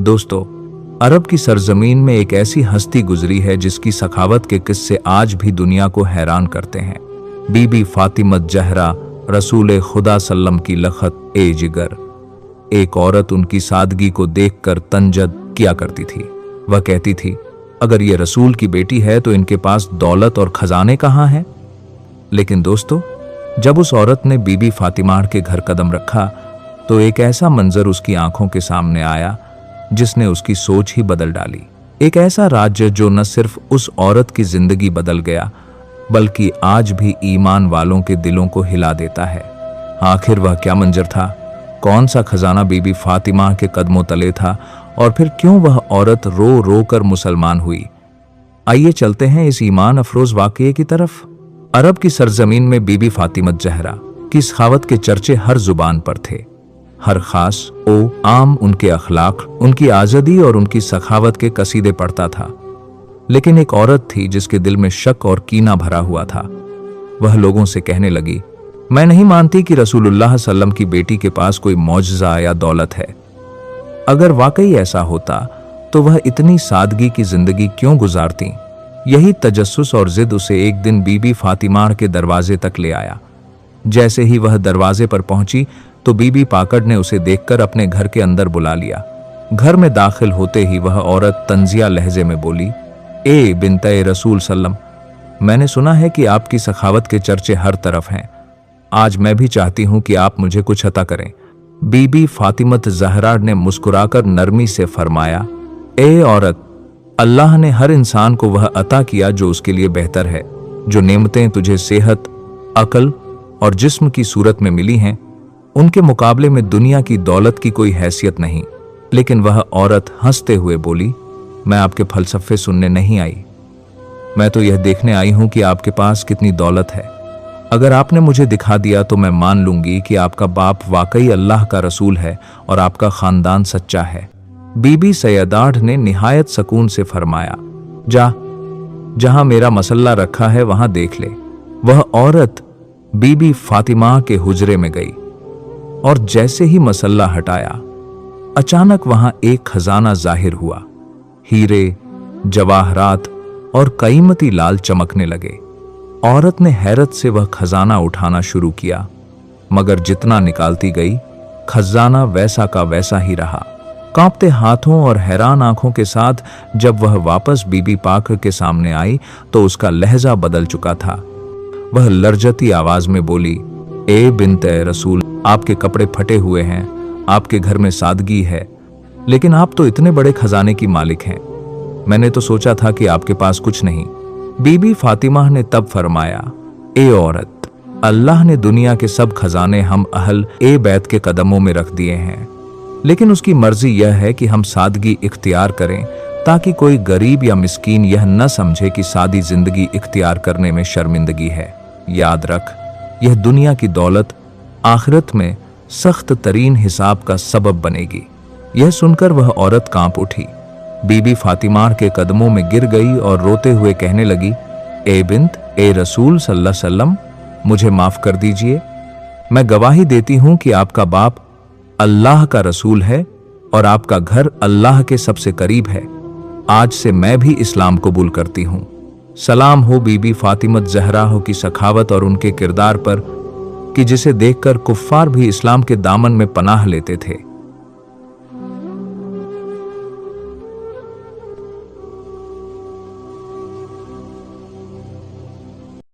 दोस्तों, अरब की सरजमीन में एक ऐसी हस्ती गुजरी है जिसकी सखावत के किस्से आज भी दुनिया को हैरान करते हैं। बीबी फातिमत जहरा रसूल खुदा सल्लम की लखत ए जिगर। एक औरत उनकी सादगी को देखकर तंजद किया करती थी। वह कहती थी, अगर ये रसूल की बेटी है तो इनके पास दौलत और खजाने कहाँ हैं। लेकिन दोस्तों, जब उस औरत ने बीबी फातिमा के घर कदम रखा तो एक ऐसा मंजर उसकी आंखों के सामने आया जिसने उसकी सोच ही बदल डाली। एक ऐसा राज्य जो न सिर्फ उस औरत की जिंदगी बदल गया बल्कि आज भी ईमान वालों के दिलों को हिला देता है। आखिर वह क्या मंजर था? कौन सा खजाना बीबी फातिमा के कदमों तले था और फिर क्यों वह औरत रो रो कर मुसलमान हुई? आइए चलते हैं इस ईमान अफरोज वाकये की तरफ। अरब की सरजमीन में बीबी फातिमत जहरा की सखावत के चर्चे हर जुबान पर थे। हर खास आम उनके अखलाक, उनकी आज़ादी और उनकी सखावत के कसीदे पढ़ता था। लेकिन एक औरत थी जिसके दिल में शक और कीना भरा हुआ था। वह लोगों से कहने लगी, मैं नहीं मानती कि रसूलुल्लाह सल्लम की बेटी के पास कोई मौजज़ा या दौलत है। अगर वाकई ऐसा होता तो वह इतनी सादगी की जिंदगी क्यों गुजारती? यही तजस्सुस और जिद उसे एक दिन बीबी फातिमा के दरवाजे तक ले आया। जैसे ही वह दरवाजे पर पहुंची तो बीबी पाकड़ ने उसे देखकर अपने घर के अंदर बुला लिया। घर में दाखिल होते ही वह औरत तंजिया लहजे में बोली, ए बिन्ते रसूल सल्लम, मैंने सुना है कि आपकी सखावत के चर्चे हर तरफ हैं। आज मैं भी चाहती हूं कि आप मुझे कुछ अता करें। बीबी फातिमत जहरा ने मुस्कुराकर नरमी से फरमाया, ए औरत, अल्लाह ने हर इंसान को वह अता किया जो उसके लिए बेहतर है। जो नेमतें तुझे सेहत, अकल और जिस्म की सूरत में मिली हैं, उनके मुकाबले में दुनिया की दौलत की कोई हैसियत नहीं। लेकिन वह औरत हंसते हुए बोली, मैं आपके फलसफे सुनने नहीं आई। मैं तो यह देखने आई हूं कि आपके पास कितनी दौलत है। अगर आपने मुझे दिखा दिया तो मैं मान लूंगी कि आपका बाप वाकई अल्लाह का रसूल है और आपका खानदान सच्चा है। बीबी सैयदाढ़ ने निहायत सकून से फरमाया, जा, जहां मेरा मसल्ला रखा है वहां देख ले। वह औरत बीबी फातिमा के हुजरे में गई और जैसे ही मसल्ला हटाया, अचानक वहां एक खजाना जाहिर हुआ। हीरे, जवाहरात और कीमती लाल चमकने लगे। औरत ने हैरत से वह खजाना उठाना शुरू किया, मगर जितना निकालती गई खजाना वैसा का वैसा ही रहा। कांपते हाथों और हैरान आंखों के साथ जब वह वापस बीबी पाक के सामने आई तो उसका लहजा बदल चुका था। वह लर्जती आवाज में बोली, ए बिन्ते रसूल, आपके कपड़े फटे हुए हैं, आपके घर में सादगी है, लेकिन आप तो इतने बड़े खजाने की मालिक हैं। मैंने तो सोचा था कि आपके पास कुछ नहीं। बीबी फातिमा ने तब फरमाया, ए औरत, अल्लाह ने दुनिया के सब खजाने हम अहल ए बैत के कदमों में रख दिए हैं, लेकिन उसकी मर्जी यह है कि हम सादगी इख्तियार करें ताकि कोई गरीब या मिस्कीन यह न समझे कि सादी जिंदगी इख्तियार करने में शर्मिंदगी है। याद रख, यह दुनिया की दौलत आखिरत में सख्त तरीन हिसाब का सबब बनेगी। यह सुनकर वह औरत कांप उठी, बीबी फातिमा के कदमों में गिर गई और रोते हुए कहने लगी, ए बिन्त ए रसूल सल्लल्लाहु अलैहि वसल्लम, मुझे माफ कर दीजिए। मैं गवाही देती हूं कि आपका बाप अल्लाह का रसूल है और आपका घर अल्लाह के सबसे करीब है। आज से मैं भी इस्लाम कबूल करती हूं। सलाम हो बीबी फातिमत जहरा की सखावत और उनके किरदार पर कि जिसे देखकर कुफ्फार भी इस्लाम के दामन में पनाह लेते थे।